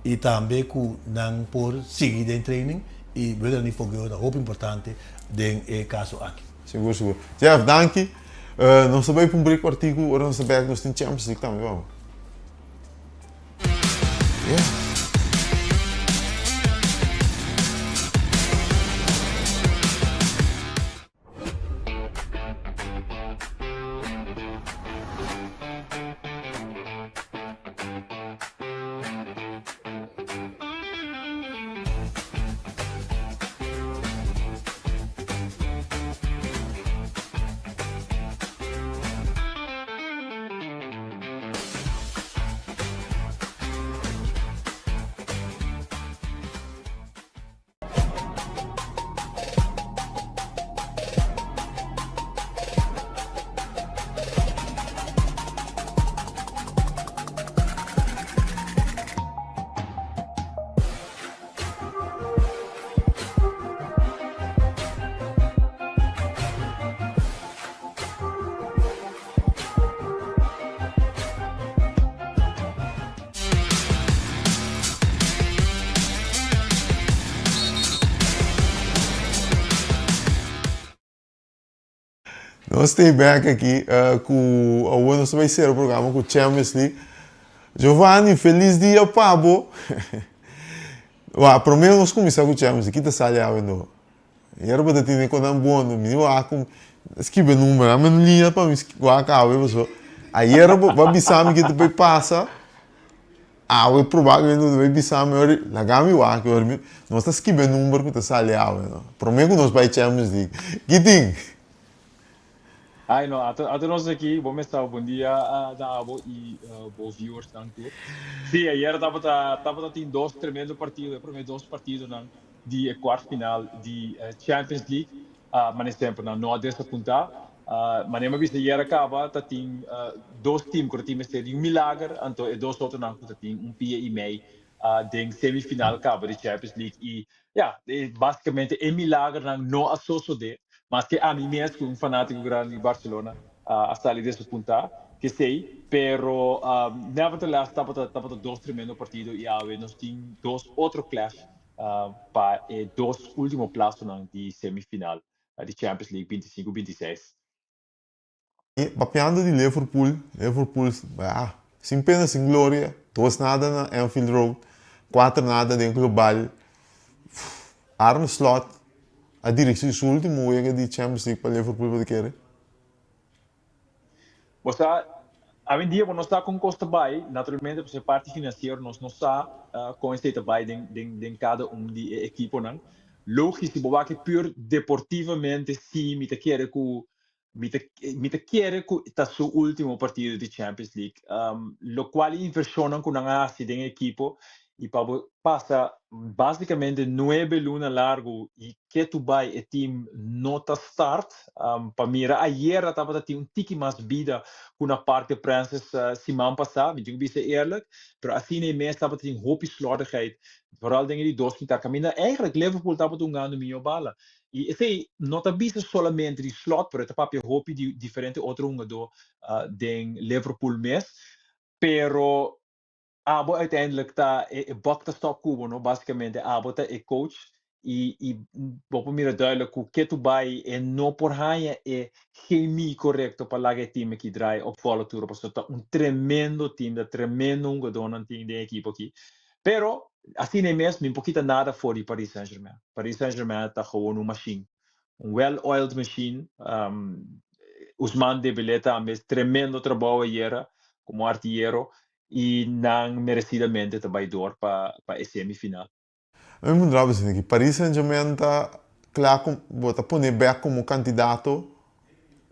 e também com não por seguir em training e ver nem fogueira roupa importante den caso aqui. Seguro. Jeff, danke. Não sabia cumprir o artigo, ou não sabia que nós temos Champions League também, vamos. Nós estamos back aqui com o ano vai ser o programa com o Champions League. Giovanni, feliz dia, Pablo. Primeiro nós começamos com o Champions League, que está saliendo. E era para ter com um bom, menino, com esquiva número, a minha linha para me acaba, pessoal. Aí era para bisar que depois passa. Eu provavelmente não vai bisar melhor, lá gami o que nós está esquiva número que está saliendo. Primeiro nós vai Champions League. Que tem? Ai, no, até nós aqui, bom estar, bom dia da Abo e bom viewers tanto. Sim, ayer estava tendo dois tremendos partidos, primeiro dois partidos de quarto final de Champions League, mas sempre não há dessa ponta. Mas nem mais ayer acaba, tá tem dois times que time tem um milagre, então é dois outros não que tem pia e meio de semifinal acaba de Champions League e basicamente é milagre não associado. Mas que a mim mesmo, um fanático grande de Barcelona, a sair desse ponto, que sei, pero nevertheless, estava dois tremendos partidos e nós tínhamos dois outros clash para dois últimos plaços de semifinal de Champions League 25-26. Papiando de Liverpool, sem pena, sem glória, 2 nada na Anfield Road, 4 nada dentro do global, Arne Slot, a direção do último jogo de Champions League para Liverpool para querer. Você, a dia quando está com Costa Bay, naturalmente por ser parte financeira, nós não está com esse trabalho de cada de equipe não. Lógico se boa que pure deportivamente sim, me te quer que está seu último partido de Champions League, lo qual impressiona com a de equipe. E passa basicamente 9 lunas largo e que tu vai e time nota start para mira ayer estava tendo tique mais vida com a parte de prensa semana passada, me digo ser eerlijk, pero assim nem mesmo estava tendo hoop slordigheid, vooral dingen die doorgaan caminha, eigenlijk Liverpool estava jogando minha bala. E esse nota bisa solamente de slot, pero estava papel hoop de diferente outro jogador de Liverpool mesmo, pero Abo uiteindelijk bakte stap kubo, no? Basicamente, Abo é coach e vou mira duidelijk hoe que tu vai e não por hanha é chemie correcto para lá que time que drai op volle tour, porque está tremendo time, tremendo jogador no time da equipe aqui. Pero assim nem mesmo, um pouquinho nada fora de Paris Saint-Germain. Paris Saint-Germain está gewoon machine, well-oiled machine. Ousmane Dembélé também tremendo trabalho ayer como artilheiro. E não merecidamente também dor para a semifinal. Eu me lembrava assim que Paris Saint-Germain está claro bota poner back como candidato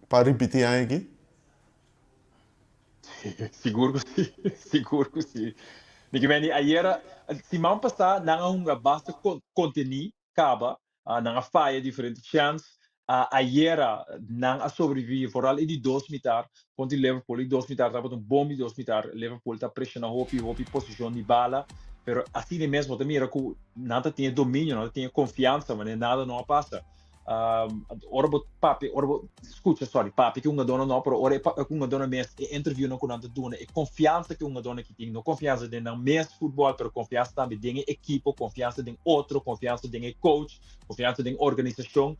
para repetir aqui. Seguro que sim, seguro que sim. Porque bem, ayer semana passada não basta contenir acaba, não falha diferente chance. Ayer não sobrevive, vooral in die doosmitaar, want die Liverpool, die doosmitaar, dat wordt een bom die doosmitaar. Liverpool está pressionando hopi posição de bala, pero assim de mesmo também era que nada tinha domínio, nada tinha confiança, mas nada não passa. Papi, que uma dona não, pero ora uma dona mesmo interview não com nada dona, é confiança que uma dona que tem, não confiança de não mesmo futebol, pero confiança também de equipe, confiança de outro, confiança de coach, confiança de organização.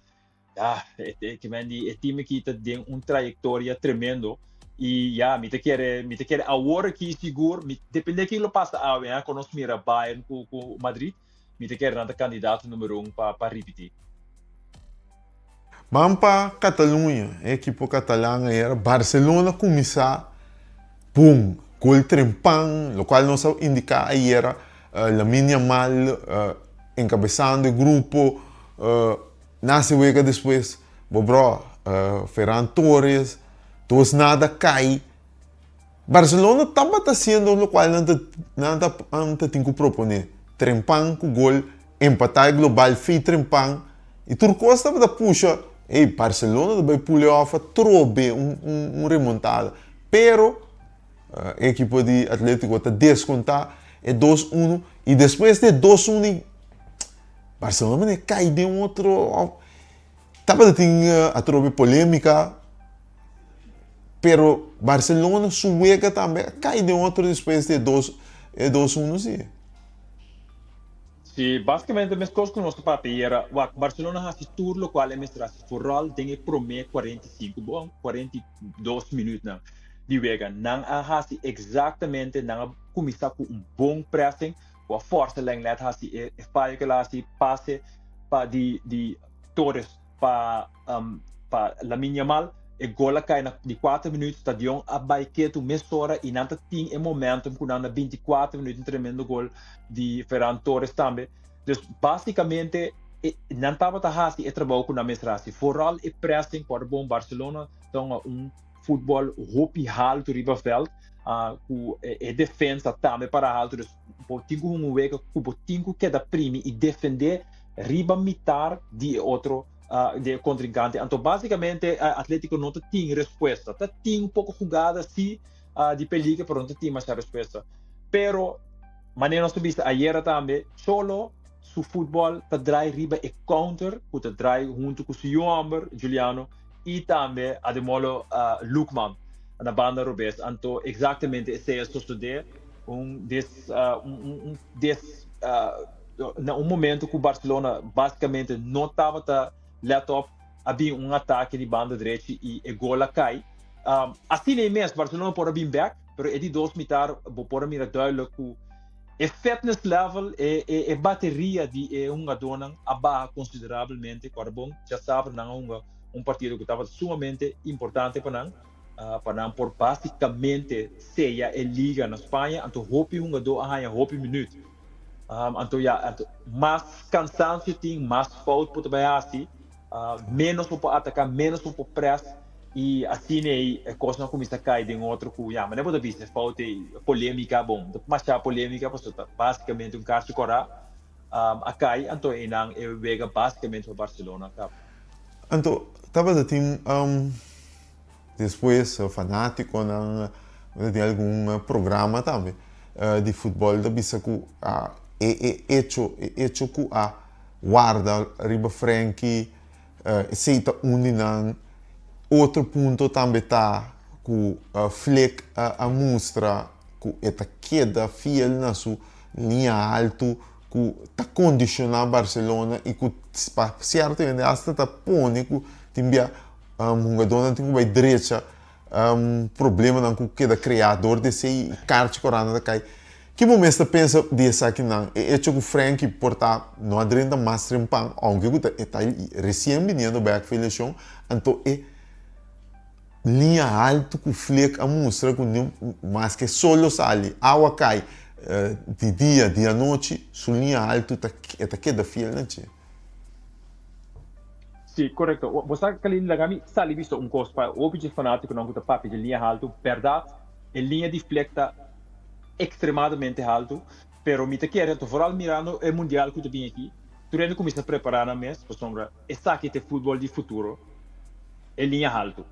Que vem de time que tem trajetória tremendo e me te quer agora que seguro depende de que lo passa quando nós mira Bayern com Madrid me te quer nada candidato número 1 para repetir. Vamos para Catalunha, a equipe catalã era Barcelona começar gol trempan, o qual nos indica aí era Lamine Yamal encabeçando o grupo. Nasce o depois, Ferran Torres, dos nada cai. Barcelona estava fazendo o qual não tem que proponer. Trempan com gol, empatar global, fez trempan. E Turcos estava da puxa. Barcelona vai pular off, trobe remontada. Pero a equipe de Atlético está descontar, é 2-1. E depois de 2-1, Barcelona cai de outro. Estava a trobe polêmica, pero Barcelona suega também cai de outro depois de 2-1, sim. Sim, basicamente a mesma coisa que o nosso papi era, o Barcelona ha si tour lo qual é mestra vooral dingen promê 45 bom, 42 minutos não. De wega, não ha si exatamente não começar com bom pressing, com a força lenglet ha si falha que lá si passe para de Torres para Lamine Yamal e gola cai na de 4 minutos stadion abai que tu mesora e nanta ting e momentum com na 24 minutos um tremendo gol de Ferran Torres também. Dus basicamente não estava a trabalhar com a mesrasi. Vooral e pressing para bom Barcelona, então futebol hopi alto riba veld, com defesa também para alto. Dus tinha wega com tinha que da primi e defender riba mitar de outro de contrincante. Então basicamente Atlético não tem resposta. Tem pouco jogada sim de peligro, pero não tem mais resposta. Pero maneira nós vimos ayer também, solo su futebol ta drai riba e counter, que ta drai junto com o Joamber, Juliano, e também a demolo Lukman na banda Robes. Então exatamente esse é o estudar na momento que o Barcelona basicamente não estava a let up, havia ataque de banda direita e gola cai. Assim é mesmo, Barcelona pode vir back, pero é de dois mitar, pode mirar duidelijk que o fitness level e bateria de dona abaixo consideravelmente, para bom, já sabe, não partido que estava sumamente importante para não por basicamente seja a liga na Espanha, então hope hope minuto. Então mais cansaço tem, mais falta por também assim, menos para atacar, menos para press. E assim é coisa não começa a cair em outro que mas não pode ver falta polêmica bom, mas a polêmica basicamente caso corá a cai, então não é vega basicamente para Barcelona, tá? Então estava de time depois fanático de algum programa também de futebol da bisa que hecho que a guarda riba Frankie seita uninan. Outro ponto também está que a Fleck a mostra que esta queda fiel na sua linha alta que está condicionando Barcelona e que certamente até está pondo que tem jogador tem que direita problema não que queda criador de ser carte corana da cai que momento você pensa dessa aqui não é que o Frankie porta não adrenda mais trempang aunque está recém vindo backfield show então linha alta que o Fleck a mostra mas que solo sali água cai de dia de noite sua linha alta está queda fiel não é? Sim, correto. Você que ali lagami sali visto coisa para o objetivo fanático não que papi de linha alta, verdade, a linha de Fleck está extremadamente alto, pero me te quero então vooral mirando o mundial que tu vem aqui, tu ainda começa a preparar na mês, por sombra, essa aqui é futebol de futuro, é linha alta.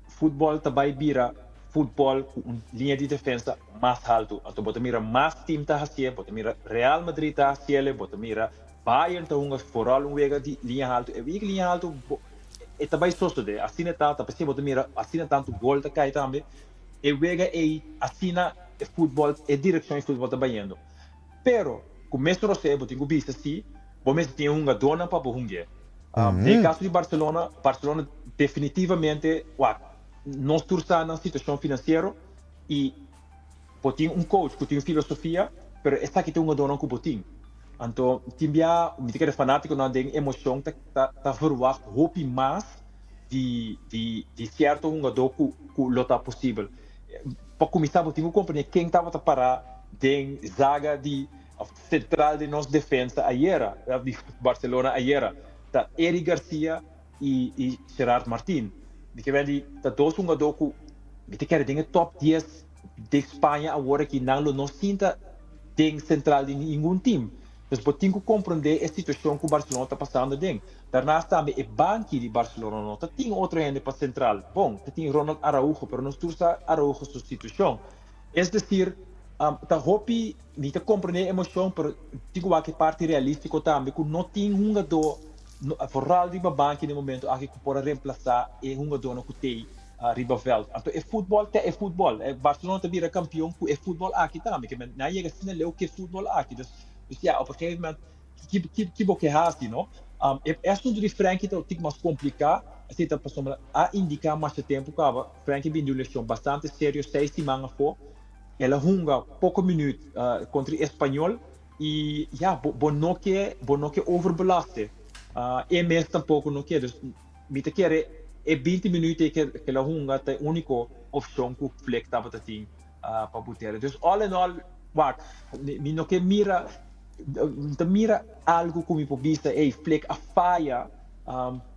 Futebol também vira futebol com linha de defesa mais alto. Então, você mira mais time tá assim, você mira Real Madrid tá assim, você mira Bayern tá foral wega de linha alta. E linha alta é também só de assim tá, você mira assim tanto gol tá cai também. E wega é assim futebol, é direção de futebol também indo. Pero, começo você, você tem que ver assim, você tem dona para bunge. No caso de Barcelona definitivamente, nós estamos na situação financeira e tem coach que tem filosofia, mas essa aqui tem dona que tem. Então, me quer fanático não tem emoção, tá verwacht hope mais de certo jogador que lo tá possível. Para começar, eu tenho que compreender quem estava a parar tem zaga de central de nossa defesa ayer, de Barcelona ayer, tá Eric Garcia e Gerard Martín. Que vem de dois jogadores que quer dizer top 10 de Espanha agora que não sinta tem central de nenhum time. Então, você tem que compreender a situação que o Barcelona está passando dentro. Daarnaast também é banco de Barcelona não tem outra gente para central. Bom, tem Ronald Araujo, mas não está Araujo sua situação. É decir, tá hopi me te compreender a emoção, mas tem que parte realística também que não tem jogador vooral die bank in het moment eigenlijk voor reemplaçar é jogador que tem Ribaveld. Então é futebol. Barcelona também é campeão com é futebol aqui também. Que não chega assim leu que é futebol aqui. Dus ja, op een gegeven moment que você hace, não? É assunto de Frankie tem mais complicado, assim tá passando a indicar mais tempo, cara. Frankie bem uma bastante sério, 6 semanas for. Ela hunga pouco minuto contra o espanhol e ja, não que overbelaste. E mesmo tampouco não quer, me te quer é 20 minutos que ela hunga é a única opção que o Fleck estava tendo para botar. Então, all in all, me não quer mira algo como eu vista, Fleck a falha,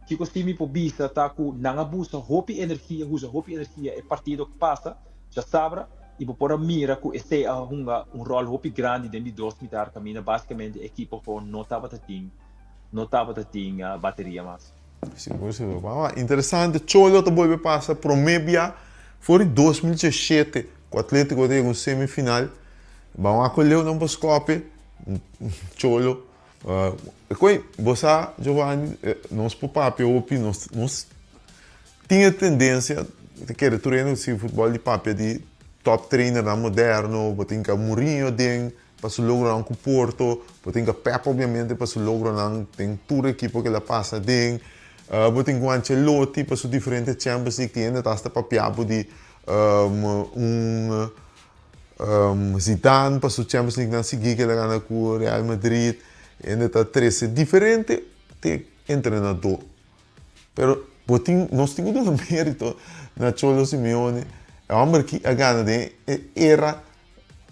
que você me vista tá com não abusa hope energia, é partido que passa, já sabe. E por mira que esse é um rol hope grande dentro de 2 militar caminha basicamente a equipe não estava tendo bateria mais. Sim, interessante. Cholo também passa Promebia foi em 2017 com o Atlético de um semifinal. Vamos acolher não Boscope, Cholo. Você, Giovanni, nós papel opi, nós tinha tendência de querer treinar esse futebol de papel de top trainer na moderno, botem que Mourinho den para se lograr com Porto, botem que Pep obviamente para se lograr tem toda a equipe que ela passa den, botem com Ancelotti para se diferente Champions League tem ainda está papel de Zidane para se Champions League na seguir que ela ganha com o Real Madrid, ainda está 13 diferente de treinador. Pero botem nós temos um mérito na Cholo Simeone. É um homem que a gana de era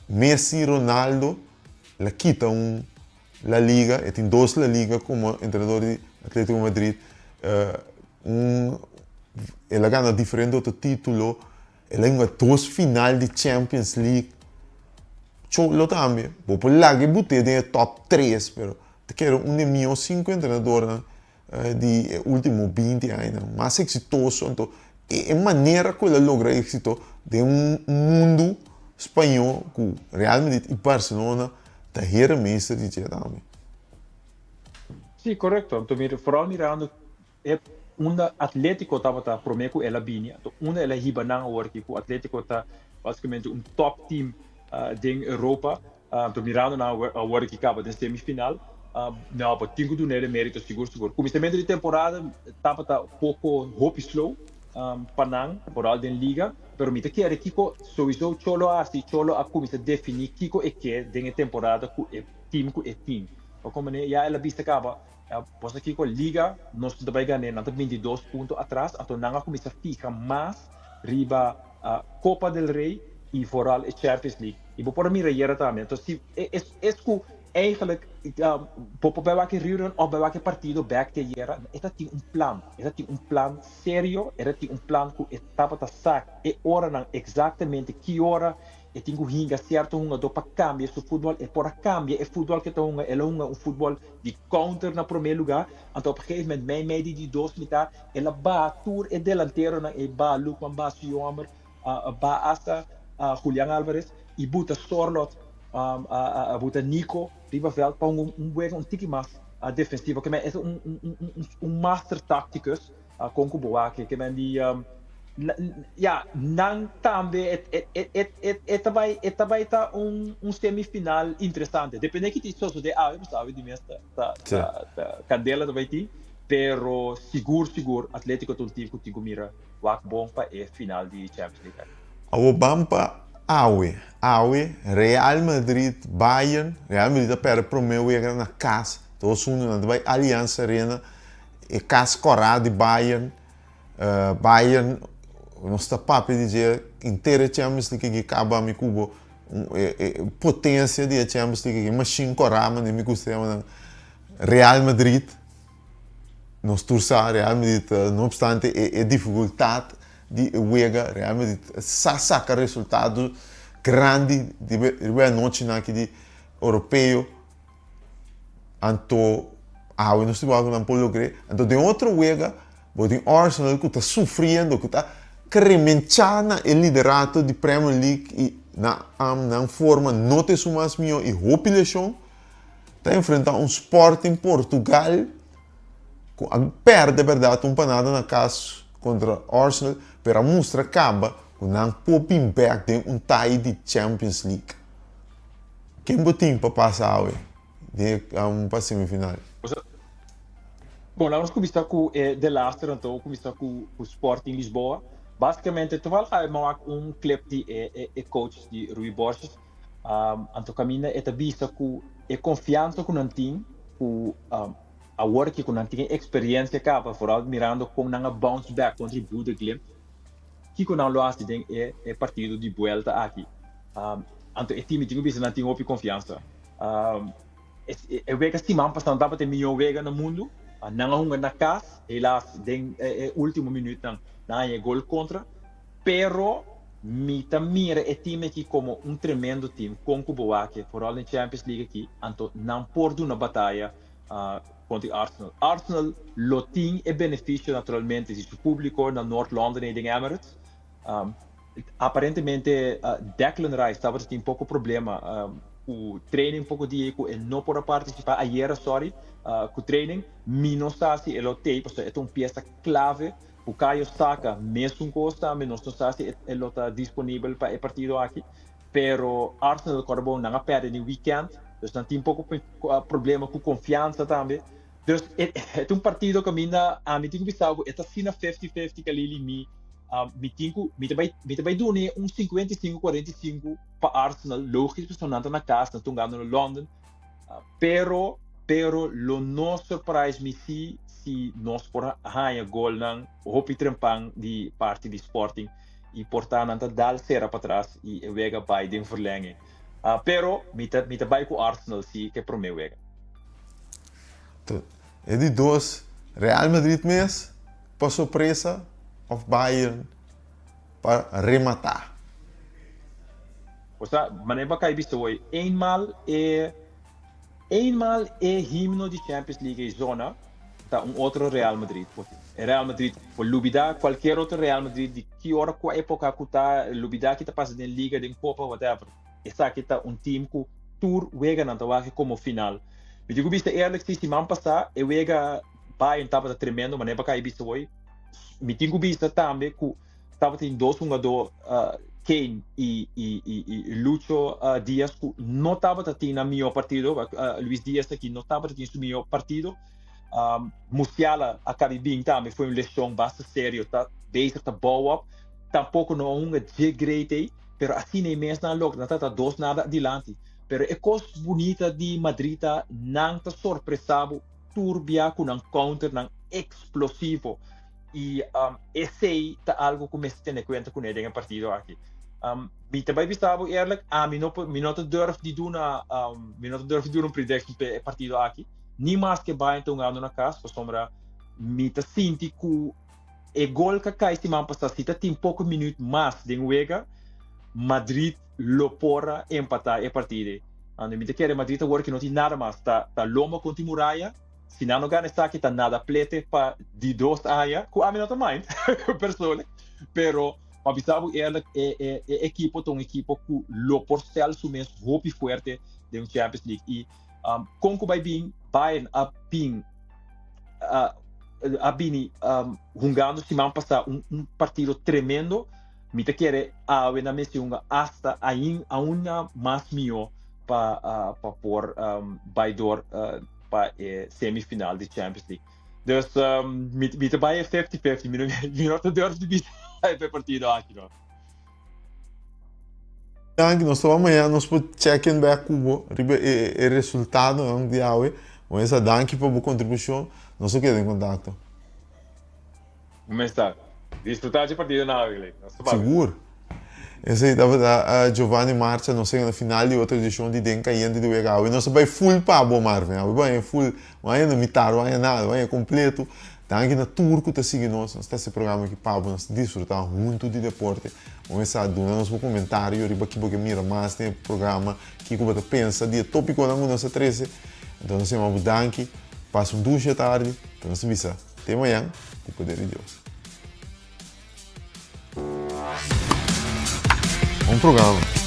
Messi, Ronaldo, la quita La Liga, e tem 2 La Liga como treinador de Atlético Madrid. Ela gana diferente outro título, ela ganha 2 final de Champions League. Cholo também. Por lá que botei de top 3, pero te quero de meus 5 treinadores de último 20 anos, mais exitoso. Então, é maneira que ela logra êxito de mundo espanhol com Real Madrid e Barcelona da herenmeester de também. Sim, correto. Então, vooral mirando é Atlético estava promeco ela binha. Então, ela hiba não work o Atlético está basicamente top team da Europa. Então, mirando na work que acaba da semifinal. Não, mas tenho do nele mérito seguro. Começamento de temporada estava pouco hope slow. Panang, por all den liga, pero mita que Kiko sowieso Cholo a começa a definir Kiko é que den temporada com o team. Ou como né, já ela vista acaba, posso Kiko liga, nós também ganhamos, nós 22 pontos atrás, então não começa a ficar mais riba a Copa del Rey e vooral a Champions League. E por mim reira também. Então se é que eigenlijk bij welke reunion of bij welke partido back te jaren, dat is een plan serio, dat is een plan que etapa ta sac, ora não exatamente que hora, tenho hinga certo do para cambiar o futebol, por cambiar o futebol que tá um futebol de counter na primeiro lugar, então op een gegeven moment mijn die 2 militar, ela ba tour e delantero na ba Lukman ba Siomer, ba hasta Julián Álvarez e buta Storlot, buta Nico Ribaveld para um tiki mais defensivo, que é master táticos com o boa que é die não também vai tá semifinal interessante, depende que isso de eu sabe de mesta da cadela vai ter, pero seguro Atlético Tico mira o bom para a final de Champions League. O Bampa Aue, Real Madrid, Bayern. Real Madrid para primeiro ir na casa. Todos unidos vai Allianz Arena e casa corada de Bayern. Bayern, nossa papo de dizer inteira Champions League que acaba me cubo potência de Champions League, machine corama de me gostava Real Madrid. Nós torcer Real Madrid, não obstante a dificuldade de Uega, Real Madrid saca resultado grande de noite aqui de europeu. Então, nós estamos com Paulo Gre. Então, de outro Uega, tem Arsenal que está sofrendo, que está cremenchando o liderato de Premier League e na forma não te sumas melhor e população está enfrentando Sporting Portugal que perde verdade panada na casa contra Arsenal, para mostrar acaba com um popping back de tie de Champions League. Quem botinho para passar hoje? para semifinal. Bom, nós começamos com de Leicester, então começamos com o Sporting Lisboa. Basicamente, tu vai lá clip de coach de Rui Borges. Então caminha e vista com confiança com o time, com a work com o time, experiência capa, vooral mirando com uma bounce back contributo Glimt. Que com não lo assistem é partido de volta aqui. Então o time tem visto não tem op confiança. Eu vejo que se man passando dava ter melhor vega no mundo. Não na casa, helaas, den último minuto na gol contra, pero mira o time aqui como tremendo time, com Kuboake, vooral na Champions League aqui, então não pode uma batalha contra Arsenal. Arsenal lo tem benefício naturalmente de público na North London e em Emirates. Aparentemente Declan Rice estava tendo pouco problema. O training pouco dia que ele não pode participar ayer, com o training, não sabe se ele tem, porque é uma peça clave. O Caio Saka, mesmo costa, não sabe se ele está disponível para o partido aqui. Pero Arsenal acabou não perde no weekend, então não tem pouco problema com confiança também. Então é um partido que a mim tem que pensar, é assim na 50-50 que ali me vai dar 55-45 para Arsenal, lógico que não na casa, não ganhando no London, pero lo não surprise me se nós por ganhar gol não hopi trempang de parte de Sporting e portanto dal será para trás e vega vai de verlenging. Pero me vai com Arsenal se que pro meu vega. É de dois, Real Madrid mesmo, para surpresa, of Bayern para rematar. Osa, maneira que visto hoje, eenmaal é himno de Champions League zona, tá outro Real Madrid. Real Madrid, por Lubida, qualquer outro Real Madrid de que hora com a época que tá Lubida que tá passando em liga, em Copa, whatever. Essa aqui tá time que tour wega não tá como final. Me digo vista eerlijk se man passar, eu wega Bayern tava tremendo, maneira que visto hoje. Me digo vista também que estava tendo dois jogadores Kane e Lucho Dias que não estava tendo o melhor partido. Luis Dias aqui não estava tendo o melhor partido. Musiala acabou bem também, foi uma lesão bastante séria, tá basic tá boa, tampouco não uma de great, pero assim nem mesmo na logo, não tá dois nada adiante. Pero é coisa bonita de Madrid, não tá surpresado, turbia com um counter, não explosivo. E esse é algo que me tem em conta com ele em partido aqui. Me também pensava eerlijk, me não durf de doen prediction para partido aqui. Nem mais que vai então ganhando na casa, por sombra me tá sinto que o gol que cai se man passar se tem pouco minuto mais de wega, Madrid lo porra empatar a partida. Ando me quer Madrid agora que não tem nada mais, tá loma contra Muralha. Se não ganha está aqui tá nada plete para de dois áreas, que a mim não também, pessoal. Pero a bisabo é equipo que lo porcel sumes hopi forte de Champions League e com que vai bem a bini jogando se man passar partido tremendo, me te quer a na missão hasta a uma mais melhor para por baidor para semifinal de Champions League. Dus met de bij 50-50, je não durf de bieden para partido aqui, não. Nós estamos amanhã, nós podemos check-in back Cuba, o resultado não de hoje, mas a danke por a contribuição, nós só queremos contato. Como está? Desfrutar de partida na hora, seguro. Esse aí estava a Giovanni Marcha, não sei, na final de outra edição de Denka e de Uegao. E nós vai full para o Marvin, vai full, vai na metade, vai nada, vai completo. Tá aqui na turco tá seguindo nós está esse programa aqui para nós desfrutar muito de deporte. Vamos começar a dar nos comentários, riba que porque mira mais tem programa que como você pensa de tópico na nossa 13. Então nós chamamos danke, passa duas da tarde, então nós visa. Até amanhã, com o poder de Deus. Programa.